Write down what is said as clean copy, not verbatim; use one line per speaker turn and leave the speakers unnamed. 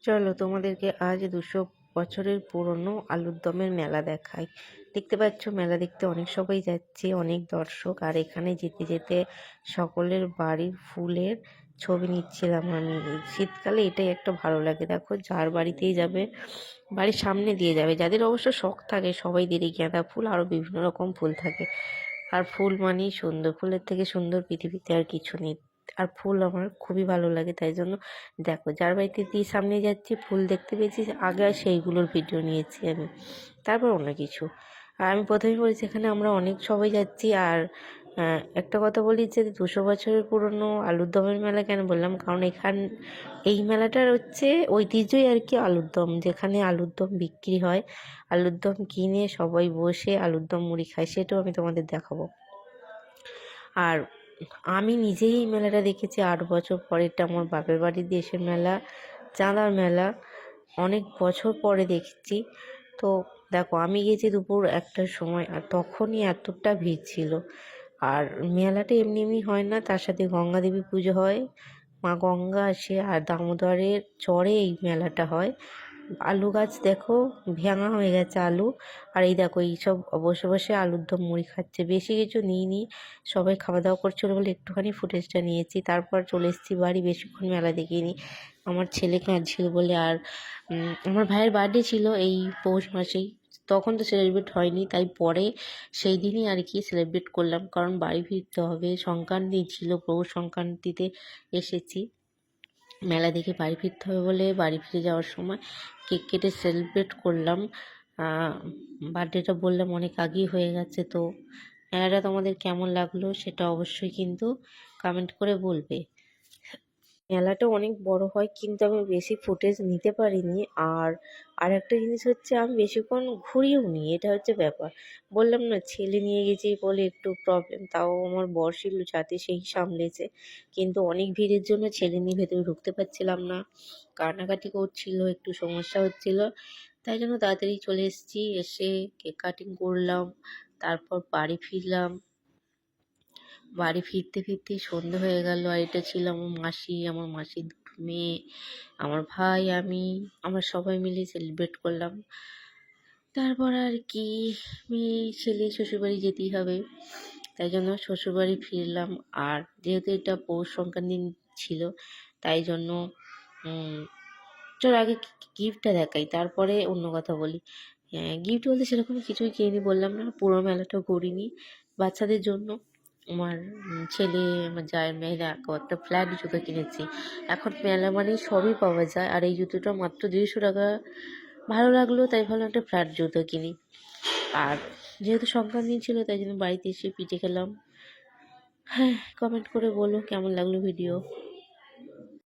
চলো তোমাদেরকে আজ 200 বছরের পুরনো আলুর দমের মেলা দেখাই। দেখতে পাচ্ছ মেলা দেখতে অনেক সবাই যাচ্ছে, অনেক দর্শক। আর এখানে যেতে যেতে সকলের বাড়ির ফুলের ছবি নিচ্ছিলাম আমি। শীতকালে এটাই একটা ভালো লাগে, দেখো যার বাড়িতেই যাবে বাড়ির সামনে দিয়ে যাবে, যাদের অবশ্য শখ থাকে সবাই দিয়ে গাঁদা ফুল আরো বিভিন্ন রকম ফুল থাকে। আর ফুল মানেই সুন্দর, ফুলের থেকে সুন্দর পৃথিবীতে আর কিছু নেই। আর ফুল আমার খুবই ভালো লাগে, তাই জন্য দেখো যার বাড়িতে দিয়ে সামনে যাচ্ছি ফুল দেখতে পেয়েছি আগে, আর সেইগুলোর ভিডিও নিয়েছি আমি। তারপর অন্য কিছু। আর আমি প্রথমে বলেছি এখানে আমরা অনেক সবাই যাচ্ছি। আর একটা কথা বলি যে 200 বছরের পুরনো আলুর দমের মেলা কেন বললাম, কারণ এই মেলাটার হচ্ছে ঐতিহ্যই আর কি আলুর দম, যেখানে আলুর দম বিক্রি হয়। আলুর দম কিনে সবাই বসে আলুর দম মুড়ি খায়, সেটাও আমি তোমাদের দেখাবো। আর আমি নিজেই এই মেলাটা দেখেছি 8 বছর পরে। এটা আমার বাপের বাড়ির দেশের মেলা, চাঁদার মেলা, অনেক বছর পরে দেখছি। তো দেখো আমি গেছি দুপুর 1টার সময়, আর তখনই এতটা ভিড় ছিল। আর মেলাটা এমনি এমনি হয় না, তার সাথে গঙ্গা দেবী পুজো হয়, মা গঙ্গা আসে, আর দামোদরের চরে এই মেলাটা হয়। আলু গাছ দেখো ভাঙা হয়ে গেছে আলু। আর এই দেখো এইসব বসে বসে আলুর দম মুড়ি খাচ্ছে, বেশি কিছু নিইনি। সবাই খাওয়া দাওয়া করছিল বলে একটুখানি ফুটেজটা নিয়েছি, তারপর চলে এসেছি বাড়ি। বেশিক্ষণ মেলা দেখিনি, আমার ছেলে কাঁদছিল বলে। আর আমার ভাইয়ের বার্থডে ছিল এই পৌষ মাসেই, তখন তো সেলিব্রেট হয়নি, তাই পরে সেই দিনই আর কি সেলিব্রেট করলাম, কারণ বাড়ি ফিরতে হবে। সংক্রান্তি ছিল, পৌষ সংক্রান্তিতে এসেছি, মেলা দেখে বাড়ি ফিরতে হবে বলে বাড়ি ফিরে যাওয়ার সময় কেক কেটে সেলিব্রেট করলাম। বার্থডেটা বললাম অনেক আগেই হয়ে গেছে। তো মেলাটা তোমাদের কেমন লাগলো সেটা অবশ্যই কিন্তু কমেন্ট করে বলবে। মেলাটা অনেক বড় হয়, কিন্তু আমি বেশি ফুটেজ নিতে পারিনি। আর একটা জিনিস হচ্ছে আমি বেশিক্ষণ ঘুরিও নি, এটা হচ্ছে ব্যাপার। বললাম না ছেলে নিয়ে গেছি বলে একটু প্রবলেম, তাও আমার বর ছিল সাথে, সেই সামলেছে। কিন্তু অনেক ভিড়ের জন্য ছেলে নিয়ে ভেতরে ঢুকতে পারছিলাম না, কান্নাকাটি করছিল, একটু সমস্যা হচ্ছিল। তাই জন্য তাড়াতাড়ি চলে এসেছি, এসে কেক কাটিং করলাম, তারপর বাড়ি ফিরলাম। বাড়ি ফিরতে ফিরতে সন্ধে হয়ে গেল। আর এটা ছিল আমার মাসির দুটো মেয়ে, আমার ভাই, আমরা সবাই মিলে সেলিব্রেট করলাম। তারপর আর কি, মেয়ে ছেলে শ্বশুরবাড়ি যেতেই হবে, তাই জন্য শ্বশুরবাড়ি ফিরলাম। আর যেহেতু এটা পৌষ সংক্রান্তি ছিল, তাই জন্য চল আগে গিফটটা দেখাই, তারপরে অন্য কথা বলি। গিফট বলতে সেরকম কিছুই কিনি, বললাম না পুরো মেলাটা ঘুরিনি। বাচ্চাদের জন্য আমার ছেলে, আমার জায়ের মেয়েরা একটা ফ্ল্যাট জুতো কিনেছি। এখন মেলা মানে সবই পাওয়া যায়, আর এই জুতোটা মাত্র 150 টাকা। ভালো লাগলো তাই ভাবলাম একটা ফ্ল্যাট জুতো কিনি। আর যেহেতু সংক্রান্তি ছিল তাই জন্য বাড়িতে এসে পিঠে খেলাম। হ্যাঁ, কমেন্ট করে বলো কেমন লাগলো ভিডিও।